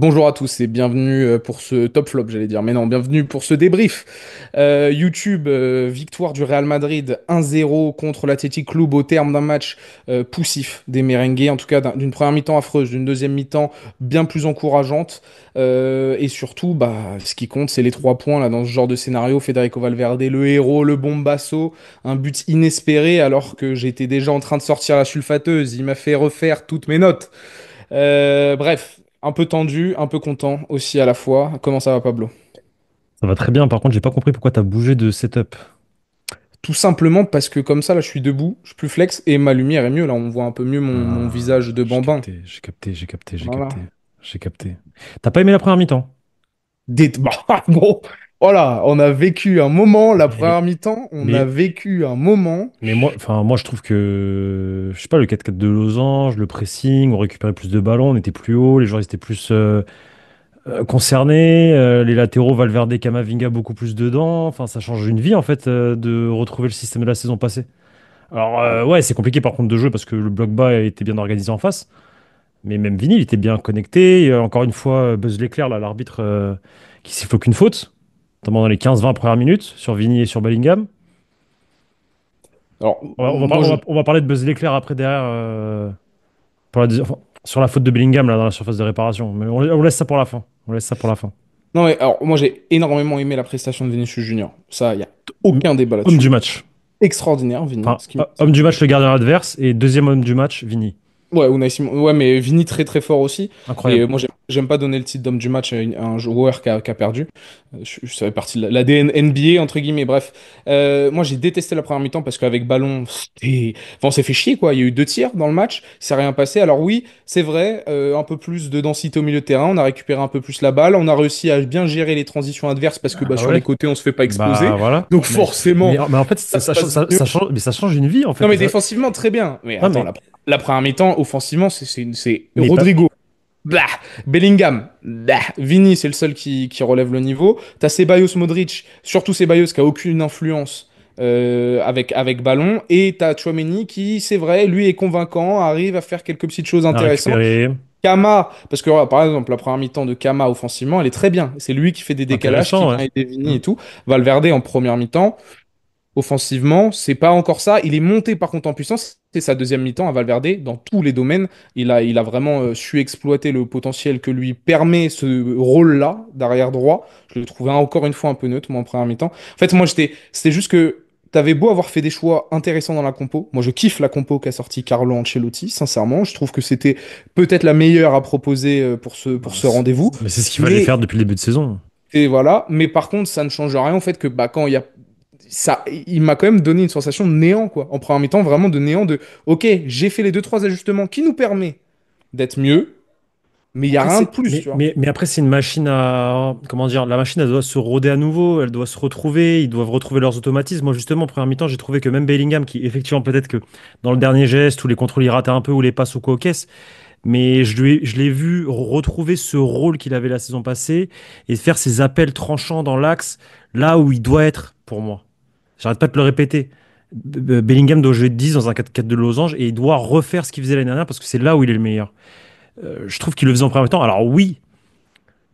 Bonjour à tous et bienvenue pour ce top flop, j'allais dire, mais non, bienvenue pour ce débrief. YouTube, victoire du Real Madrid 1-0 contre l'Athletic Club au terme d'un match poussif des merengues, en tout cas d'une première mi-temps affreuse, d'une deuxième mi-temps bien plus encourageante. Et surtout, bah, ce qui compte, c'est les 3 points là, dans ce genre de scénario. Federico Valverde, le héros, le bombasso, un but inespéré alors que j'étais déjà en train de sortir la sulfateuse. Il m'a fait refaire toutes mes notes. Bref, un peu tendu, un peu content aussi à la fois. Comment ça va, Pablo? Ça va très bien. Par contre, j'ai pas compris pourquoi t'as bougé de setup. Tout simplement parce que comme ça, là, je suis debout, je suis plus flex et ma lumière est mieux. Là, on voit un peu mieux mon Ah, visage de j'ai bambin. capté, j'ai capté, j'ai capté, j'ai Voilà. capté, j'ai capté. T'as pas aimé la première mi-temps? Bah, bon, voilà, on a vécu un moment, la Mais, première mi-temps, on a mais, vécu un moment. mais moi, enfin, moi, je trouve que, je sais pas, le 4-4 de Losange, le pressing, on récupérait plus de ballons, on était plus haut, les joueurs ils étaient plus concernés, les latéraux, Valverde, Camavinga, beaucoup plus dedans. Enfin, ça change une vie, en fait, de retrouver le système de la saison passée. Alors, Ah, ouais, c'est compliqué par contre de jouer parce que le bloc bas était bien organisé en face. Mais même Vini, il était bien connecté. Encore une fois, Buzz l'éclair, là, l'arbitre qui siffle aucune faute, notamment dans les 15-20 premières minutes, sur Vini et sur Bellingham. alors, Par- moi, je... on va parler de Buzz l'éclair après derrière, enfin, sur la faute de Bellingham là, dans la surface de réparation. Mais on laisse ça pour la fin. On laisse ça pour la fin. Non, mais alors, moi, j'ai énormément aimé la prestation de Vinicius Junior. Ça, il n'y a Hom- aucun débat Homme du là-dessus. match. Extraordinaire, Vini. Enfin, homme du match, le gardien adverse. Et deuxième homme du match, Vini. Ouais, Unai Simon. Ouais, mais Vini très très fort aussi. Et Incroyable. moi, j'aime pas donner le titre d'homme du match à un joueur qui a perdu. Ça fait partie de l'ADN NBA, entre guillemets. Bref, moi, j'ai détesté la première mi-temps parce qu'avec ballon, enfin, on s'est fait chier, quoi. Il y a eu 2 tirs dans le match, il s'est rien passé. Alors oui, c'est vrai, un peu plus de densité au milieu de terrain, on a récupéré un peu plus la balle, on a réussi à bien gérer les transitions adverses parce que bah, Ah sur les ouais. côtés, on se fait pas exploser. Bah voilà. Donc forcément, Mais en fait, ça se passe mieux. ça change, mais ça change une vie en Non, fait. mais défensivement, très bien. Mais Non, attends, mais, la première mi-temps, offensivement, c'est mais pas. Rodrigo. Blah. Bellingham. Blah. Vini, c'est le seul qui relève le niveau. T'as Ceballos Modric, surtout Ceballos qui a aucune influence avec ballon. Et t'as Tchouaméni qui, c'est vrai, lui est convaincant, arrive à faire quelques petites choses À intéressantes. récupérer. Kama, parce que voilà, par exemple, la première mi-temps de Kama offensivement, elle est très bien. C'est lui qui fait des décalages, qui Intéressant, ouais. vient aider Vini Mm. et tout. Valverde en première mi-temps. Offensivement, c'est pas encore ça. Il est monté par contre en puissance. C'est sa deuxième mi-temps à Valverde dans tous les domaines. Il a vraiment su exploiter le potentiel que lui permet ce rôle-là d'arrière droit. Je le trouvais encore une fois un peu neutre, moi, en première mi-temps. En fait, moi, c'était juste que t'avais beau avoir fait des choix intéressants dans la compo. Moi, je kiffe la compo qu'a sorti Carlo Ancelotti, sincèrement. Je trouve que c'était peut-être la meilleure à proposer pour Bah, ce rendez-vous. mais c'est ce qu'il fallait Mais faire depuis le début de saison. et voilà, mais par contre, ça ne change rien au fait que bah, quand il y a ça, il m'a quand même donné une sensation de néant, quoi. En première mi-temps, vraiment de néant, de OK, j'ai fait les deux, trois ajustements qui nous permet d'être mieux, mais il n'y a Après, rien de plus, tu vois. mais après, c'est une machine à. Comment dire? La machine, elle doit se roder à nouveau, elle doit se retrouver, ils doivent retrouver leurs automatismes. Moi, justement, en première mi-temps, j'ai trouvé que même Bellingham, qui, effectivement, peut-être que dans le dernier geste, ou les contrôles, il ratait un peu, ou les passes au co caisse, mais je l'ai vu retrouver ce rôle qu'il avait la saison passée et faire ses appels tranchants dans l'axe, là où il doit être, pour moi. J'arrête pas de le répéter. Bellingham doit jouer 10 dans un 4-4 de losange et il doit refaire ce qu'il faisait l'année dernière parce que c'est là où il est le meilleur. Je trouve qu'il le faisait en premier temps. Alors oui,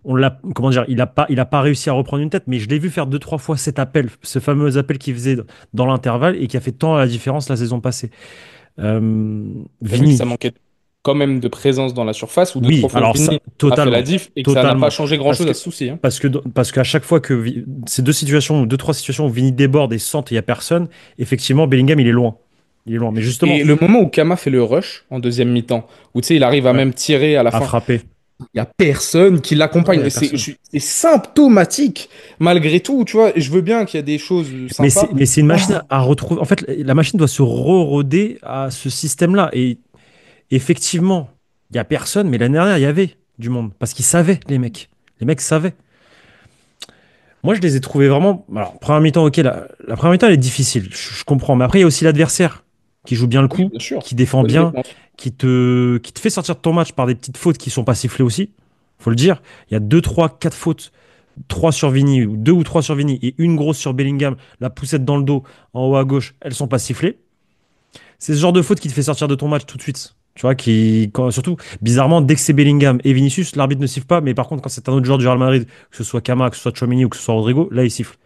on l'a, comment dire, il a pas réussi à reprendre une tête, mais je l'ai vu faire deux, trois fois cet appel, ce fameux appel qu'il faisait dans l'intervalle et qui a fait tant la différence la saison passée. T'as vu que Vini, ça manquait quand même de présence dans la surface, ou deux, oui, trois fois alors ça, Vini a fait la totalement, diff, et que ça n'a pas totalement. changé Parce grand-chose que, à ce souci, hein. parce qu'à chaque fois que ces deux situations, ou deux, trois situations où Vini déborde et centre, il n'y a personne, effectivement, Bellingham, il est loin. Il est loin. Mais justement, Et le moment où Kama fait le rush en deuxième mi-temps, où tu sais, il arrive à ouais, même tirer à la à fin, frapper. il n'y a personne qui Non, il n'y l'accompagne. a personne. C'est symptomatique, malgré tout, tu vois. Et je veux bien qu'il y a des choses sympas. Mais c'est une machine Ah, à retrouver. En fait, la machine doit se re-roder à ce système-là. Et effectivement, il n'y a personne, mais l'année dernière, il y avait du monde. Parce qu'ils savaient, les mecs. Les mecs savaient. Moi, je les ai trouvés vraiment. Alors, première mi-temps, ok, la première mi-temps, elle est difficile. Je comprends. Mais après, il y a aussi l'adversaire qui joue bien le oui, coup, bien sûr. qui défend Bonne bien, défense. qui te fait sortir de ton match par des petites fautes qui sont pas sifflées aussi. Faut le dire. Il y a deux, trois, quatre fautes. Trois sur Vini, ou deux ou trois sur Vini, et une grosse sur Bellingham, la poussette dans le dos, en haut à gauche, elles sont pas sifflées. C'est ce genre de faute qui te fait sortir de ton match tout de suite. Tu vois, surtout, bizarrement, dès que c'est Bellingham et Vinicius, l'arbitre ne siffle pas. Mais par contre, quand c'est un autre joueur du Real Madrid, que ce soit Kama, que ce soit Tchouaméni ou que ce soit Rodrigo, là, il siffle.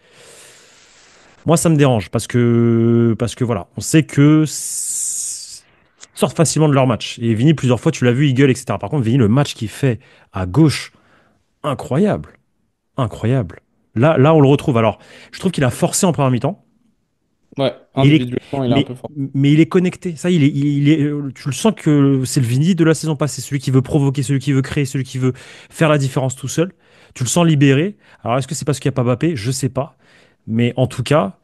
Moi, ça me dérange parce que voilà, on sait que ils sortent facilement de leur match. Et Vini, plusieurs fois, tu l'as vu, il gueule, etc. Par contre, Vini, le match qu'il fait à gauche, incroyable. Incroyable. Là, on le retrouve. Alors, je trouve qu'il a forcé en première mi-temps. Ouais, Mais il est, individuellement, il est un mais, peu fort. mais il est connecté. Ça, tu le sens que c'est le Vini de la saison passée. Celui qui veut provoquer, celui qui veut créer, celui qui veut faire la différence tout seul. Tu le sens libéré. Alors, est-ce que c'est parce qu'il n'y a pas Mbappé? Je sais pas. Mais en tout cas,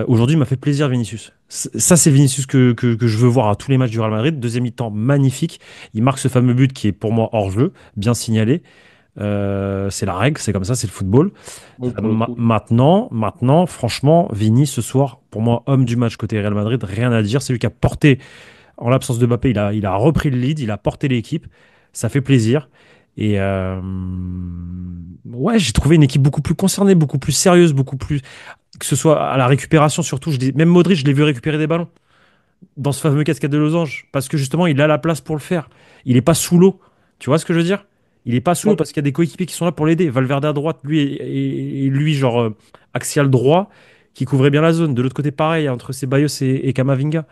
aujourd'hui, il m'a fait plaisir, Vinicius. Ça, c'est Vinicius que je veux voir à tous les matchs du Real Madrid. Deuxième mi-temps, magnifique. Il marque ce fameux but qui est pour moi hors jeu, bien signalé. C'est la règle, c'est comme ça, c'est le football. Oui, pour le coup. Maintenant, franchement, Vini, ce soir, pour moi, homme du match côté Real Madrid, rien à dire. C'est lui qui a porté, en l'absence de Mbappé, il a repris le lead, il a porté l'équipe. Ça fait plaisir. Et ouais, j'ai trouvé une équipe beaucoup plus concernée, beaucoup plus sérieuse, beaucoup plus. Que ce soit à la récupération, surtout. Même Modric, je l'ai vu récupérer des ballons dans ce fameux cascade de losange. Parce que justement, il a la place pour le faire. Il n'est pas sous l'eau. Tu vois ce que je veux dire? Il n'est pas sous l'eau Ouais. parce qu'il y a des coéquipiers qui sont là pour l'aider. Valverde à droite, lui et lui, genre axial droit, qui couvrait bien la zone. De l'autre côté, pareil, entre Ceballos et Camavinga.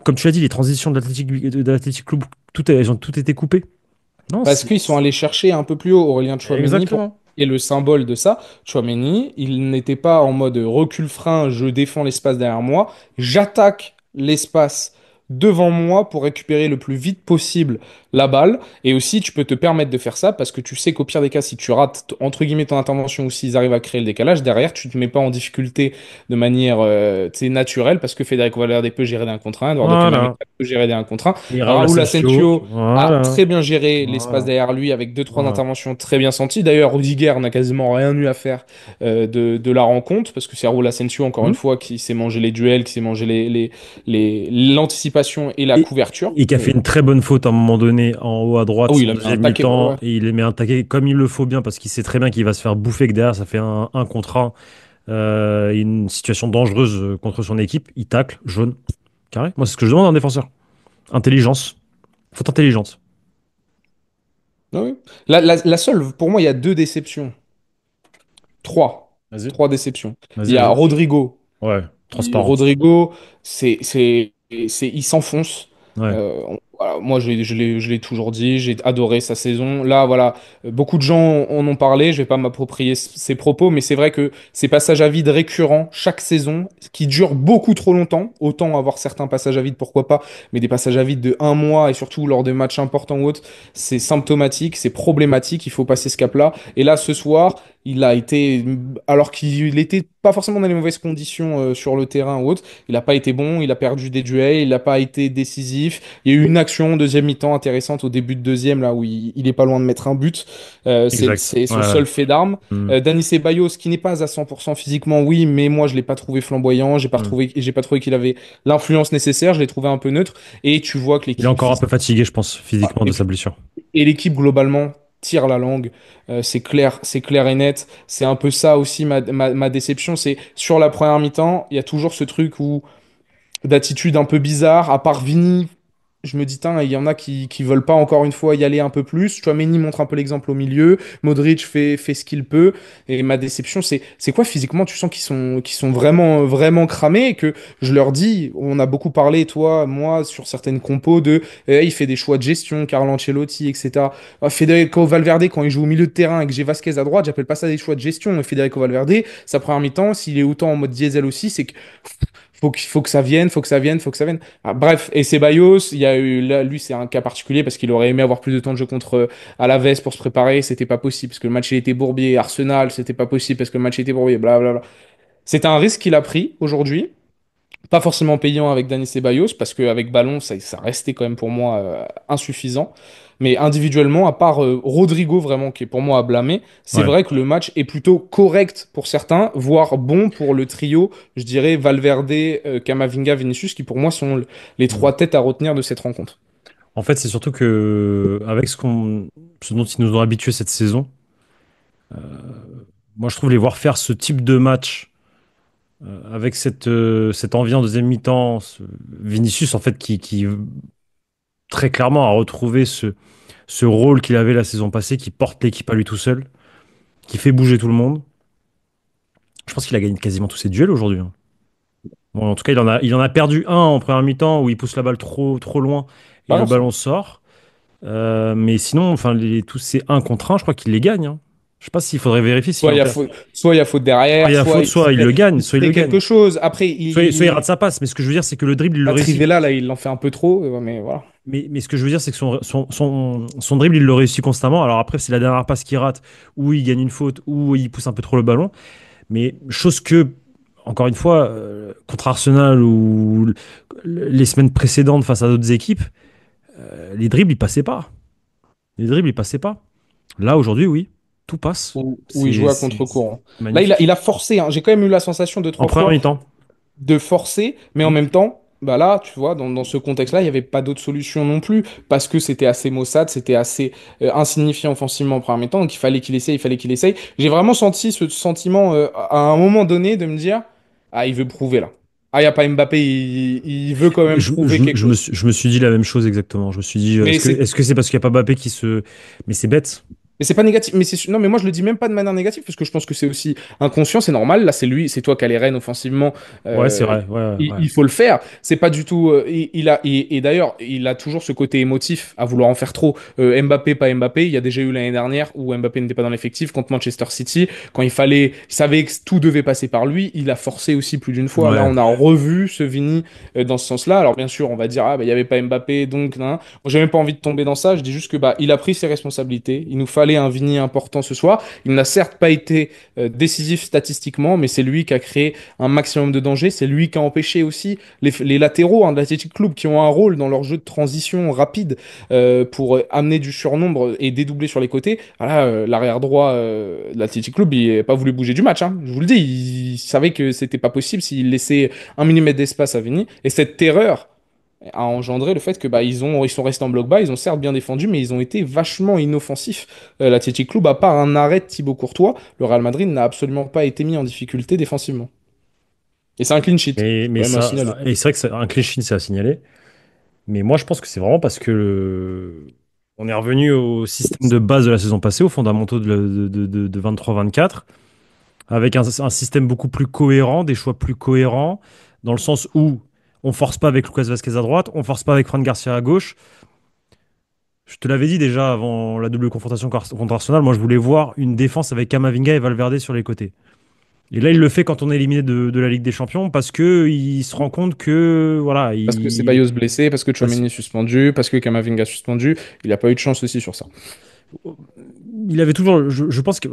Comme tu l'as dit, les transitions de l'Athletic Club, elles ont toutes été coupées. Non, Parce qu'ils sont allés chercher un peu plus haut Aurélien Tchouaméni pour exactement. et le symbole de ça. Tchouaméni, il n'était pas en mode recul-frein, je défends l'espace derrière moi, j'attaque l'espace devant moi pour récupérer le plus vite possible la balle. Et aussi, tu peux te permettre de faire ça parce que tu sais qu'au pire des cas, si tu rates entre guillemets ton intervention ou s'ils arrivent à créer le décalage, derrière, tu te mets pas en difficulté de manière tu sais, naturelle parce que Federico Valverde peut gérer des 1 contre 1, Eduardo Camavinga Voilà. peut gérer des 1 contre 1. Et Raúl Raúl Asensio, Asensio a voilà. très bien géré l'espace Voilà. derrière lui avec deux trois Voilà. interventions très bien senties. D'ailleurs, Rudiger n'a quasiment rien eu à faire de la rencontre parce que c'est Raúl Asensio, encore une Hmm. fois, qui s'est mangé les duels, qui s'est mangé l'anticipation et la Et, couverture. et qui a fait Mais une très bonne faute à un moment donné en haut à ah droite oui, en il a mis un deuxième taquet. Ouais, mi-temps ouais. et il les met un taquet comme il le faut bien parce qu'il sait très bien qu'il va se faire bouffer que derrière ça fait un contre un, une situation dangereuse contre son équipe. Il tacle, jaune, carré. Moi c'est ce que je demande à un défenseur. Intelligence, faute intelligente. Ah oui. La seule, pour moi, il y a deux déceptions. Trois. Vas-y, Trois déceptions. Il vas-y, y a vas-y. Rodrigo. Ouais, transparence. Rodrigo, il s'enfonce. Ouais, Voilà, moi, je l'ai toujours dit, j'ai adoré sa saison. Là, voilà, beaucoup de gens en ont parlé. Je vais pas m'approprier ses propos, mais c'est vrai que ces passages à vide récurrents chaque saison, qui durent beaucoup trop longtemps, autant avoir certains passages à vide, pourquoi pas, mais des passages à vide de 1 mois et surtout lors de matchs importants ou autres, c'est symptomatique, c'est problématique. Il faut passer ce cap-là. Et là, ce soir, il a été, alors qu'il n'était pas forcément dans les mauvaises conditions sur le terrain ou autre, il n'a pas été bon, il a perdu des duels, il n'a pas été décisif. Il y a eu une action en deuxième mi-temps intéressante au début de deuxième, là où il est pas loin de mettre un but. exact. C'est Ouais, son ouais. seul fait d'arme. Hmm, Dani Ceballos, qui n'est pas à 100% physiquement, oui, mais moi je l'ai pas trouvé flamboyant, hmm. j'ai pas trouvé qu'il avait l'influence nécessaire, je l'ai trouvé un peu neutre. Et tu vois que Il est l'équipe encore un peu fatigué, je pense, physiquement de sa blessure. et l'équipe globalement tire la langue. C'est clair et net. C'est un peu ça aussi ma déception. C'est sur la première mi-temps, il y a toujours ce truc où d'attitude un peu bizarre, à part Vini. Je me dis, il y en a qui veulent pas encore une fois y aller un peu plus. Chouameni montre un peu l'exemple au milieu. Modric fait ce qu'il peut. Et ma déception, c'est quoi physiquement? Tu sens qu'ils sont vraiment, vraiment cramés et que je leur dis, on a beaucoup parlé, toi, moi, sur certaines compos de, il fait des choix de gestion, Carlo Ancelotti, etc. Federico Valverde, quand il joue au milieu de terrain et que j'ai Vasquez à droite, j'appelle pas ça des choix de gestion. Federico Valverde, sa première mi-temps, s'il est autant en mode diesel aussi, c'est que faut que ça vienne, faut que ça vienne, faut que ça vienne. Ah, bref, et Ceballos, il y a eu là, lui c'est un cas particulier parce qu'il aurait aimé avoir plus de temps de jeu contre Alaves pour se préparer, c'était pas possible parce que le match il était bourbier, Arsenal, c'était pas possible parce que le match était bourbier, blablabla. C'est un risque qu'il a pris aujourd'hui. Pas forcément payant avec Dani Ceballos, parce qu'avec ballon, ça restait quand même pour moi insuffisant. Mais individuellement, à part Rodrigo, vraiment, qui est pour moi à blâmer, c'est Ouais. vrai que le match est plutôt correct pour certains, voire bon pour le trio, je dirais Valverde, Camavinga, Vinicius, qui pour moi sont les Hmm. trois têtes à retenir de cette rencontre. En fait, c'est surtout que avec ce dont ils nous ont habitués cette saison, moi je trouve les voir faire ce type de match avec cette envie en deuxième mi-temps, Vinicius en fait qui très clairement à retrouver ce rôle qu'il avait la saison passée, qui porte l'équipe à lui tout seul, qui fait bouger tout le monde. Je pense qu'il a gagné quasiment tous ses duels aujourd'hui, hein. Bon, en tout cas, il en a perdu un en première mi-temps où il pousse la balle trop, trop loin et le Balance. ballon sort. Mais sinon, enfin, tous ces 1 contre 1, je crois qu'il les gagne, hein. Je sais pas s'il faudrait vérifier s'il Soit il y a en perd. faute, soit il y a faute Soit il derrière, y a faute, soit il le gagne, il soit il fait le gagne. quelque chose. Après, Soit il rate sa passe. Mais ce que je veux dire, c'est que le dribble, il le la réussit. Trivela, là, il en fait un peu trop. Mais voilà. Mais ce que je veux dire, c'est que son dribble, il le réussit constamment. Alors après, c'est la dernière passe qu'il rate, ou il gagne une faute, ou il pousse un peu trop le ballon. Mais chose que, encore une fois, contre Arsenal ou les semaines précédentes face à d'autres équipes, les dribbles, ils passaient pas. Les dribbles, ils passaient pas. Là, aujourd'hui, oui, tout passe. Où il jouait à C'est contre-courant. Là, il magnifique. a forcé, hein. J'ai quand même eu la sensation deux, En trois première fois mi-temps. de forcer, mais en Hmm. même temps, bah là, tu vois, dans ce contexte-là, il n'y avait pas d'autre solution non plus, parce que c'était assez maussade, c'était assez insignifiant offensivement en première mi-temps, donc il fallait qu'il essaye, il fallait qu'il essaye. J'ai vraiment senti ce sentiment à un moment donné de me dire, ah, il veut prouver là. Ah, il n'y a pas Mbappé, il veut quand même Je, prouver je- quelque chose. je me suis dit la même chose exactement. Je me suis dit, Mais c'est est-ce que c'est parce qu'il n'y a pas Mbappé qui se. Mais c'est bête. Mais c'est pas négatif, non, mais moi je le dis même pas de manière négative parce que je pense que c'est aussi inconscient, c'est normal. Là, c'est lui, c'est toi qui as les rênes offensivement. Ouais, c'est euh, vrai. Ouais, ouais. il faut le faire. C'est pas du tout. Et d'ailleurs, il a toujours ce côté émotif à vouloir en faire trop. Mbappé, pas Mbappé. Il y a déjà eu l'année dernière où Mbappé n'était pas dans l'effectif contre Manchester City. Quand il savait que tout devait passer par lui. Il a forcé aussi plus d'une fois. Là, Ouais. on a revu ce Vini dans ce sens-là. Alors bien sûr, on va dire ah bah il y avait pas Mbappé, donc hein. Moi, j'ai même pas envie de tomber dans ça. Je dis juste que bah il a pris ses responsabilités. Il nous fallait un Vini important ce soir. Il n'a certes pas été décisif statistiquement, mais c'est lui qui a créé un maximum de danger. C'est lui qui a empêché aussi les latéraux de l'Athletic Club qui ont un rôle dans leur jeu de transition rapide pour amener du surnombre et dédoubler sur les côtés. Voilà, l'arrière droit de l'Athletic Club, il n'a pas voulu bouger du match, hein. Je vous le dis, il savait que c'était pas possible s'il laissait un millimètre d'espace à Vini. Et cette terreur a engendré le fait que bah, ils sont restés en bloc bas, ils ont certes bien défendu, mais ils ont été vachement inoffensifs. L'Athletic Club, à part un arrêt de Thibaut Courtois, le Real Madrid n'a absolument pas été mis en difficulté défensivement. Et c'est un clean sheet, c'est Mais quand même à ça. signaler. Et c'est vrai que c'est un cliché, c'est à signaler. Mais moi, je pense que c'est vraiment parce que on est revenu au système de base de la saison passée, aux fondamentaux de 23-24, avec un système beaucoup plus cohérent, des choix plus cohérents, dans le sens où on force pas avec Lucas Vasquez à droite, on force pas avec Fran Garcia à gauche. Je te l'avais dit déjà avant la double confrontation contre Arsenal, moi je voulais voir une défense avec Camavinga et Valverde sur les côtés. Et là, il le fait quand on est éliminé de la Ligue des Champions parce que il se rend compte que voilà, Parce que c'est Ceballos blessé, parce que parce- Tchouaméni est suspendu, parce que Kamavinga suspendu, il n'a pas eu de chance aussi sur ça. il avait toujours, je pense que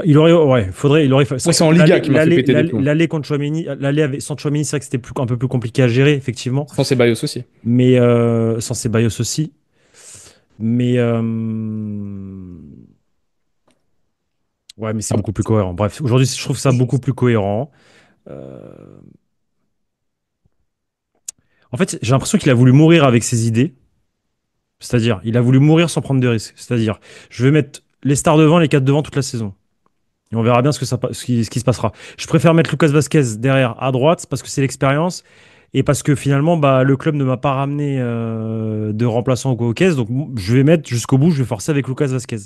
il aurait, ouais, faudrait, il aurait, c'est Moi, vrai c'est que en Liga qui m'a fait péter des plombs. l'aller contre Tchouaméni, sans Tchouaméni, c'est vrai que c'était un peu plus compliqué à gérer, effectivement. Sans Ceballos aussi. Mais sans Ceballos aussi. Mais ouais, mais c'est beaucoup plus cohérent. Bref, aujourd'hui, je trouve ça beaucoup plus cohérent. Euh, En fait, j'ai l'impression qu'il a voulu mourir avec ses idées. C'est-à-dire, il a voulu mourir sans prendre de risques. C'est-à-dire, je vais mettre les stars devant, les quatre devant toute la saison. Et on verra bien ce qui se passera. Je préfère mettre Lucas Vasquez derrière à droite parce que c'est l'expérience et parce que finalement, bah, le club ne m'a pas ramené de remplaçant au caisse. Donc, je vais mettre jusqu'au bout, je vais forcer avec Lucas Vasquez.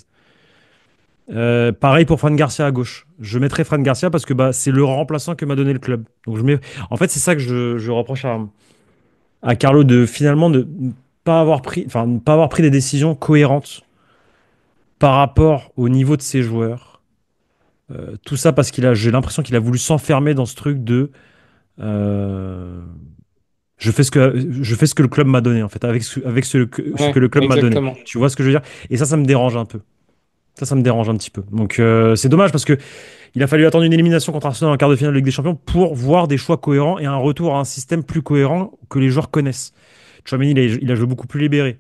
Pareil pour Fran Garcia à gauche. Je mettrai Fran Garcia parce que bah, c'est le remplaçant que m'a donné le club. Donc, en fait, c'est ça que je reproche à Carlo de finalement ne pas avoir pris, enfin, ne pas avoir pris des décisions cohérentes par rapport au niveau de ses joueurs. Tout ça parce j'ai l'impression qu'il a voulu s'enfermer dans ce truc de euh, je fais ce que le club m'a donné en fait, avec ce que Ouais, le club m'a donné. exactement. Tu vois ce que je veux dire? Et ça me dérange un peu. Ça me dérange un petit peu. Donc c'est dommage parce que il a fallu attendre une élimination contre Arsenal en quart de finale de Ligue des Champions pour voir des choix cohérents et un retour à un système plus cohérent que les joueurs connaissent. Tchouaméni, il a joué beaucoup plus libéré.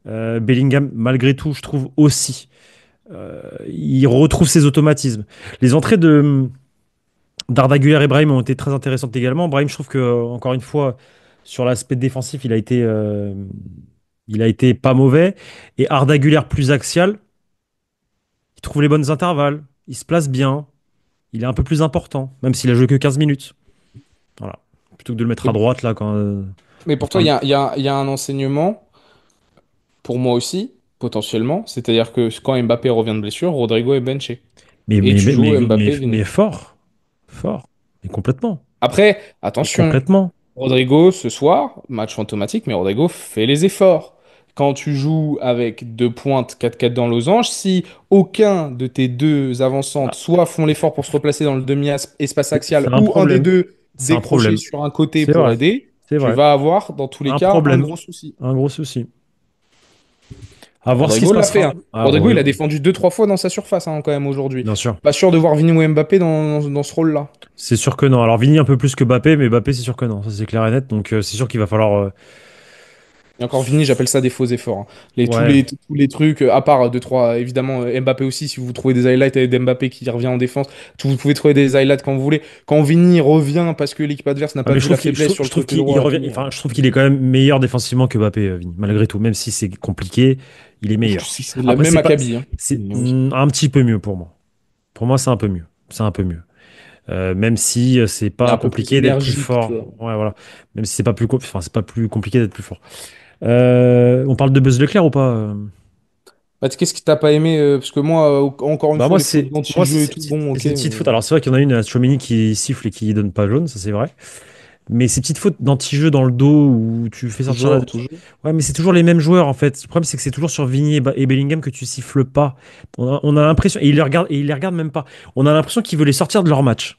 Bellingham, malgré tout, je trouve aussi. Il retrouve ses automatismes. Les entrées d'Arda Güler et Brahim ont été très intéressantes également. Brahim, je trouve que, encore une fois, sur l'aspect défensif, il a été pas mauvais. Et Arda Güler plus axial, il trouve les bonnes intervalles, il se place bien, il est un peu plus important, même s'il a joué que 15 minutes. Voilà. Plutôt que de le mettre à Mais, droite, là, quand. mais pour toi, Enfin, il y a un enseignement. pour moi aussi, potentiellement. C'est-à-dire que quand Mbappé revient de blessure, Rodrigo est benché. Mais, Et mais, tu mais, joues mais, mais, Mbappé, mais Vini. fort. Fort. Mais complètement. Après, Mais attention, complètement. Rodrigo, ce soir, match fantomatique, mais Rodrigo fait les efforts. Quand tu joues avec deux pointes 4-4 dans losange, si aucun de tes deux avancantes Bah, soit font l'effort pour se replacer dans le demi-espace c'est axial un ou un des problème. deux C'est un décrocher problème. sur un côté C'est pour vrai. aider, C'est tu vrai. vas avoir dans tous les Un cas un problème. gros souci. Un gros souci. À voir ce qui se Rodrigo l'a fait, passera. hein. Ah, Rodrigo, il a défendu deux, trois fois dans sa surface, hein, quand même aujourd'hui. bien sûr. Pas sûr de voir Vini ou Mbappé dans ce rôle-là. C'est sûr que non. Alors Vini un peu plus que Mbappé, mais Mbappé c'est sûr que non. Ça c'est clair et net. Donc c'est sûr qu'il va falloir. Et encore Vini, j'appelle ça des faux efforts, hein. Ouais. Tous les trucs, à part deux, trois, évidemment, Mbappé aussi, si vous trouvez des highlights avec Mbappé qui revient en défense, vous pouvez trouver des highlights quand vous voulez. Quand Vini revient parce que l'équipe adverse n'a Ah, pas mais je vu la trouve qu'il je faiblesse trouve, sur je le trouve côté qu'il il droit et revient. tout, Enfin, je trouve qu'il est quand même meilleur défensivement que Mbappé, Vini. Malgré tout, même si c'est compliqué, il est meilleur. c'est la Après, même acabit, hein. c'est Mais oui. un petit peu mieux pour moi. Pour moi, c'est un peu mieux. C'est un peu mieux. Même si c'est Il est pas un peu plus compliqué d'être plus énergique, tu fort. vois. Ouais, voilà. Même si c'est pas plus, enfin, c'est pas plus compliqué d'être plus fort. On parle de Buzz Leclerc ou pas? Bah, qu'est-ce qui t'a pas aimé? Parce que moi, encore une Bah fois, moi les fautes moi c'est d'anti-jeu et tout, bon, ok. ces petites fautes. Alors c'est vrai qu'il y en a une à Tchouaméni qui siffle et qui donne pas jaune, ça c'est vrai. Mais ces petites fautes d'anti-jeu dans le dos où tu fais sortir la... Toujours, toujours. Ouais, mais c'est toujours les mêmes joueurs en fait. Le problème c'est que c'est toujours sur Vigny et Bellingham que tu siffles pas. On a l'impression et il les regarde même pas. On a l'impression qu'il veut les sortir de leur match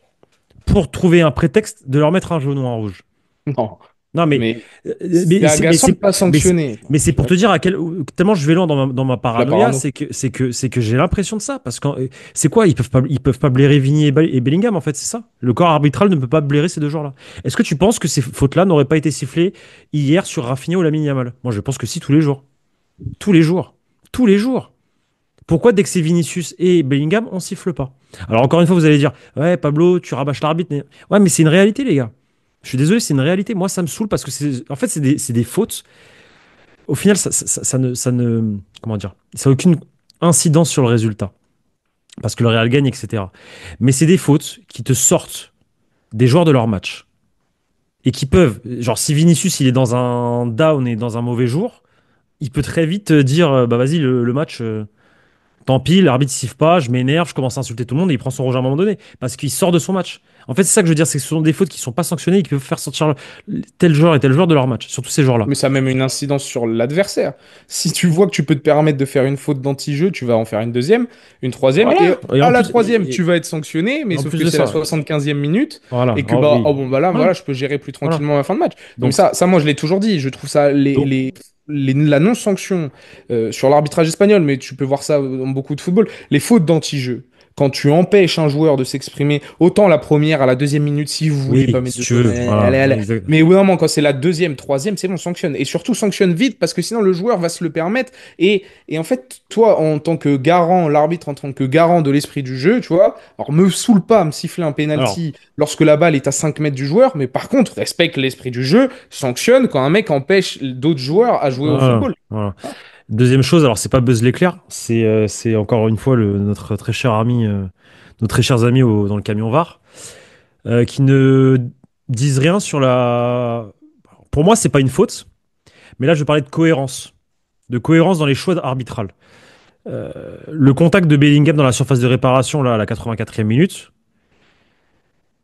pour trouver un prétexte de leur mettre un jaune ou un rouge. Non. Non, Mais c'est agaçant de pas mais c'est sanctionner. mais c'est pour te dire à quel tellement je vais loin dans ma La paranoïa, parano. c'est que j'ai l'impression de ça parce que c'est quoi ils peuvent pas blairer Vigny et Bellingham en fait, c'est ça. Le corps arbitral ne peut pas blairer ces deux joueurs-là. Est-ce que tu penses que ces fautes-là n'auraient pas été sifflées hier sur Rafinha ou Lamine Yamal? Moi, je pense que si tous les jours, tous les jours, tous les jours. Pourquoi dès que c'est Vinicius et Bellingham, on siffle pas? Alors encore une fois, vous allez dire, ouais, Pablo, tu rabâches l'arbitre. Ouais, mais c'est une réalité, les gars. Je suis désolé, c'est une réalité. Moi, ça me saoule parce que en fait, c'est des fautes. Au final, ça ne, comment dire, ça n'a aucune incidence sur le résultat parce que le Real gagne, etc. Mais c'est des fautes qui te sortent des joueurs de leur match et qui peuvent, genre, si Vinicius il est dans un down et dans un mauvais jour, il peut très vite dire, bah vas-y, le match. Tant pis, l'arbitre ne siffle pas, je m'énerve, je commence à insulter tout le monde et il prend son rouge à un moment donné parce qu'il sort de son match. En fait, c'est ça que je veux dire, c'est que ce sont des fautes qui ne sont pas sanctionnées et qui peuvent faire sortir tel joueur et tel joueur de leur match, surtout ces joueurs-là. Mais ça a même une incidence sur l'adversaire. Si tu vois que tu peux te permettre de faire une faute d'anti-jeu, tu vas en faire une deuxième, une troisième, et Voilà. Et à la troisième, tu vas être sanctionné, mais en sauf plus que de c'est la ça, 75e minute, voilà. et que Oh, bah, oui. oh bon, bah là, Voilà. voilà, je peux gérer plus Voilà. tranquillement la fin de match. Non, mais Donc, ça, moi, je l'ai toujours dit, je trouve ça, donc, la non-sanction sur l'arbitrage espagnol, mais tu peux voir ça dans beaucoup de football, les fautes d'anti-jeu. Quand tu empêches un joueur de s'exprimer, autant la première à la deuxième minute, si vous voulez pas oui, si mettre de tu jaune, veux. Voilà. allez. Exact. Mais au bout d'un moment, quand c'est la deuxième, troisième, c'est bon, sanctionne. Et surtout, sanctionne vite, parce que sinon, le joueur va se le permettre. Et en fait, toi, en tant que garant, l'arbitre en tant que garant de l'esprit du jeu, tu vois, alors me saoule pas à me siffler un Alors, penalty lorsque la balle est à 5 mètres du joueur, mais par contre, respecte l'esprit du jeu, sanctionne quand un mec empêche d'autres joueurs à jouer au voilà. football. Voilà. Deuxième chose, alors c'est pas Buzz l'éclair, c'est encore une fois notre très cher ami, nos très chers amis dans le camion VAR, qui ne disent rien sur la. Pour moi, c'est pas une faute, mais là, je vais parler de cohérence dans les choix arbitrales. Le contact de Bellingham dans la surface de réparation, là, à la 84e minute,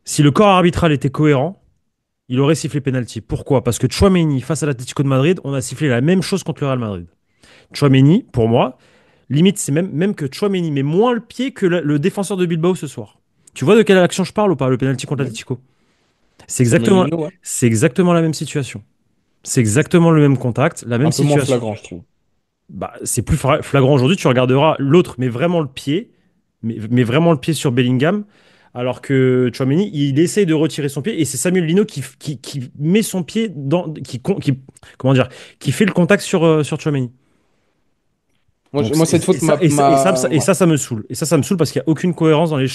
si le corps arbitral était cohérent, il aurait sifflé penalty. Pourquoi? Parce que Tchouaméni, face à l'Atlético de Madrid, on a sifflé la même chose contre le Real Madrid. Tchouaméni, pour moi, limite, c'est même que Tchouaméni met moins le pied que le défenseur de Bilbao ce soir. Tu vois de quelle action je parle ou pas? Le penalty contre Ouais. l'Atlético. C'est Samuel exactement, Lino, ouais. c'est exactement la même situation. C'est exactement le même contact, la même Un peu moins situation. flagrant, je trouve. Bah, c'est plus flagrant aujourd'hui. Tu regarderas l'autre, mais vraiment le pied, mais vraiment le pied sur Bellingham, alors que Tchouaméni, il essaye de retirer son pied et c'est Samuel Lino qui met son pied comment dire, qui fait le contact sur Tchouaméni. Donc, Moi, cette faute et ça me saoule. Et ça me saoule parce qu'il n'y a aucune cohérence dans les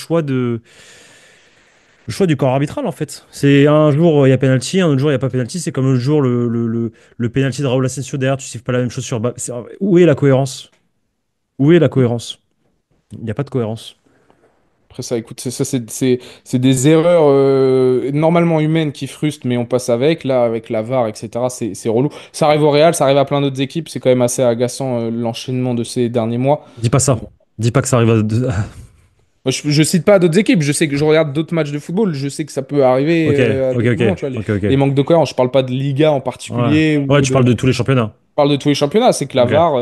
le choix du corps arbitral, en fait. C'est un jour, il y a penalty, un autre jour, il n'y a pas penalty. C'est comme l'autre jour, le penalty de Raúl Asensio derrière, tu siffles pas la même chose sur. Où est la cohérence? Où est la cohérence? Il n'y a pas de cohérence. Après ça, écoute, c'est des erreurs normalement humaines qui frustrent, mais on passe avec. Là, avec la VAR, etc., c'est relou. Ça arrive au Real, ça arrive à plein d'autres équipes. C'est quand même assez agaçant l'enchaînement de ces derniers mois. Dis pas ça. Dis pas que ça arrive à... Moi, je cite pas d'autres équipes. Je sais que je regarde d'autres matchs de football. Je sais que ça peut arriver Ok, à ok, d'autres ok, moments. Tu vois, ok, ok. les manques de cohérence. Je parle pas de Liga en Ouais. particulier Ouais, ou tu de. parles de tous les championnats. Je parle de tous les championnats. C'est que la Ok, VAR,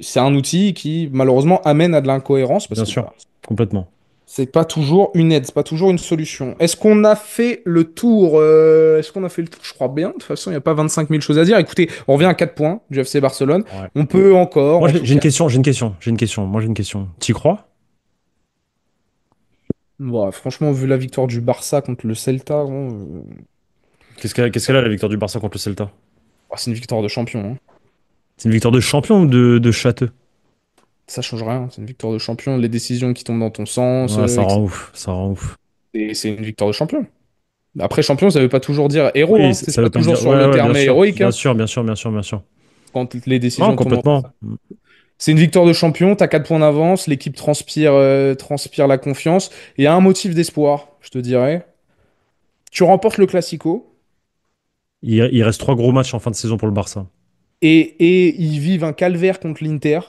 c'est un outil qui malheureusement amène à de l'incohérence parce bien que sûr. bah, Complètement. c'est pas toujours une aide, c'est pas toujours une solution. Est-ce qu'on a fait le tour Est-ce qu'on a fait le tour? Je crois bien. De toute façon, il n'y a pas 25 000 choses à dire. Écoutez, on revient à 4 points du FC Barcelone. Ouais. On peut encore, Moi, en tout j'ai une cas. question, j'ai une question, j'ai une question. Moi, j'ai une question. T'y crois? Bon, franchement, vu la victoire du Barça contre le Celta, bon, Qu'est-ce qu'elle a, la victoire du Barça contre le Celta? c'est une victoire de champion, hein. C'est une victoire de champion ou de châteux? Ça change rien. C'est une victoire de champion. Les décisions qui tombent dans ton sens, Ouais, ça rend etc. ouf, ça rend ouf. Et c'est une victoire de champion. Après, champion, ça veut pas toujours dire héros, Oui, hein. ça C'est ça pas veut pas toujours dire. sur Ouais, le ouais, bien terme sûr, héroïque, bien hein, sûr, bien sûr, bien sûr, bien sûr. quand les Non, décisions tombent dans ton complètement. sens. C'est une victoire de champion, t'as 4 points d'avance, l'équipe transpire la confiance, et il y a un motif d'espoir, je te dirais. Tu remportes le Classico, Il reste 3 gros matchs en fin de saison pour le Barça. et ils vivent un calvaire contre l'Inter.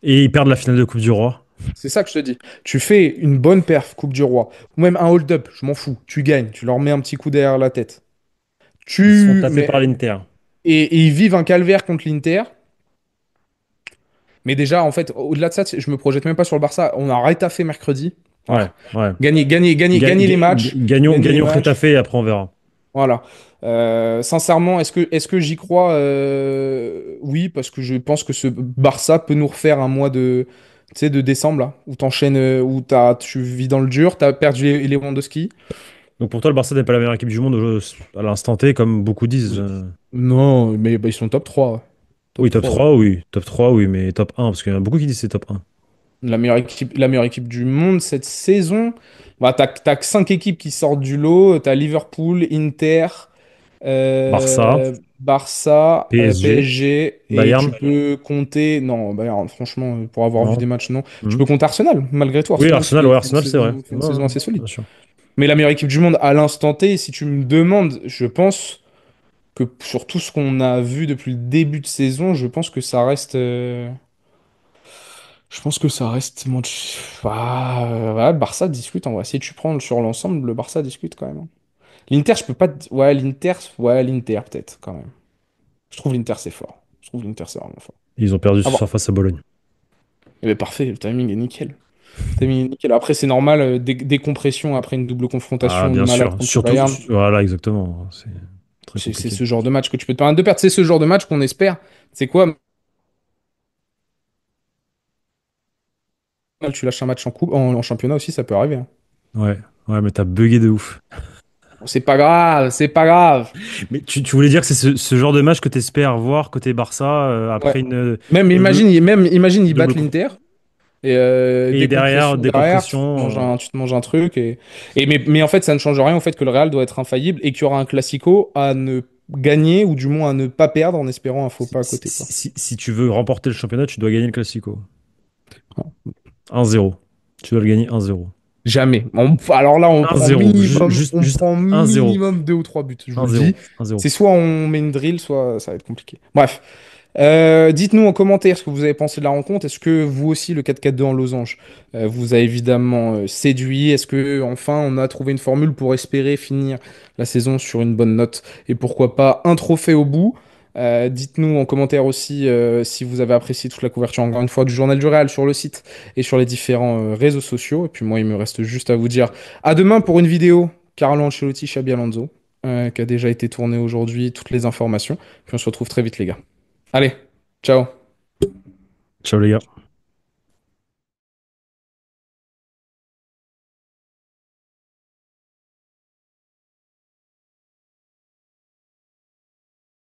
Et ils perdent la finale de Coupe du Roi. C'est ça que je te dis. Tu fais une bonne perf, Coupe du Roi, ou même un hold-up, je m'en fous. Tu gagnes, tu leur mets un petit coup derrière la tête. Ils se font Tu... taper par Mais... l'Inter. et ils vivent un calvaire contre l'Inter. Mais déjà, en fait, au-delà de ça, je me projette même pas sur le Barça. On a rétaffé mercredi. Ouais, Voilà. ouais. Gagner les matchs. Gagnons, Gagner les gagnons matchs. Getafe et après on verra. Voilà. Sincèrement, est-ce que j'y crois? Oui, parce que je pense que ce Barça peut nous refaire un mois tu sais, de décembre, là, où t'enchaînes, tu vis dans le dur, t'as perdu Lewandowski. Donc pour toi, le Barça n'est pas la meilleure équipe du monde à l'instant T, comme beaucoup disent. Non, mais bah, ils sont top 3. Ouais. Oui, Top top 3. Ouais. 3, oui. Top 3, oui, mais top 1, parce qu'il y en a beaucoup qui disent c'est top 1. La meilleure équipe du monde cette saison. Bah, t'as que 5 équipes qui sortent du lot. T'as Liverpool, Inter, Barça, Barça, PSG, PSG, et tu Bayern, peux compter. Non, Bayern, franchement, pour avoir vu non? des matchs, non. Tu Hmm. peux compter Arsenal, malgré tout. Oui, Arsenal Arsenal, fait, ouais, fait une Arsenal, c'est vrai. saison, fait une Ouais, saison ouais, assez solide. bien sûr. Mais la meilleure équipe du monde à l'instant T, si tu me demandes, je pense que sur tout ce qu'on a vu depuis le début de saison, je pense que ça reste. Je pense que ça reste. Ouais, le Barça discute en vrai. Si tu prends sur l'ensemble, le Barça discute quand même, hein. L'Inter, je peux pas. Ouais, l'Inter peut-être quand même. Je trouve l'Inter c'est fort. Je trouve l'Inter c'est vraiment fort. Ils ont perdu Ah ce bon. soir face à Bologne. Eh ben parfait, le timing est nickel. Le timing est nickel. Après, c'est normal, décompression après une double Ah, confrontation de bien malade sûr. contre le Surtout, Bayern. voilà, exactement. C'est très C'est compliqué. ce genre de match que tu peux te permettre de perdre. C'est ce genre de match qu'on espère. C'est quoi? Tu lâches un match en coupe, en championnat aussi, ça peut arriver, hein. Ouais, ouais, mais t'as bugué de ouf. Bon, c'est pas grave, c'est pas grave. Mais tu voulais dire que c'est ce genre de match que t'espères voir côté Barça Ouais. après Même une imagine, ils double battent conf- l'Inter. Et et derrière, décompression derrière, décompression. tu te manges un truc. Mais en fait, ça ne change rien au fait que le Real doit être infaillible et qu'il y aura un classico à ne gagner ou du moins à ne pas perdre en espérant un faux Si, pas à si- côté, quoi. si- si tu veux remporter le championnat, tu dois gagner le Classico. 1-0. Tu dois le gagner 1-0. Jamais. Alors là, 1-0. on Juste prend 1-0. minimum 2 ou 3 buts, je vous le dis. 1-0. 1-0. C'est soit on met une drill, soit ça va être compliqué. Bref. Dites-nous en commentaire ce que vous avez pensé de la rencontre. Est-ce que vous aussi, le 4-4-2 en losange, vous a évidemment séduit? Est-ce que enfin on a trouvé une formule pour espérer finir la saison sur une bonne note? Et pourquoi pas un trophée au bout? Dites-nous en commentaire aussi si vous avez apprécié toute la couverture, encore une fois, du Journal du Real sur le site et sur les différents réseaux sociaux. Et puis moi, il me reste juste à vous dire à demain pour une vidéo Carlo Ancelotti, Xabi Alonso, qui a déjà été tournée aujourd'hui, toutes les informations. Puis on se retrouve très vite, les gars. Allez, ciao. Ciao les gars.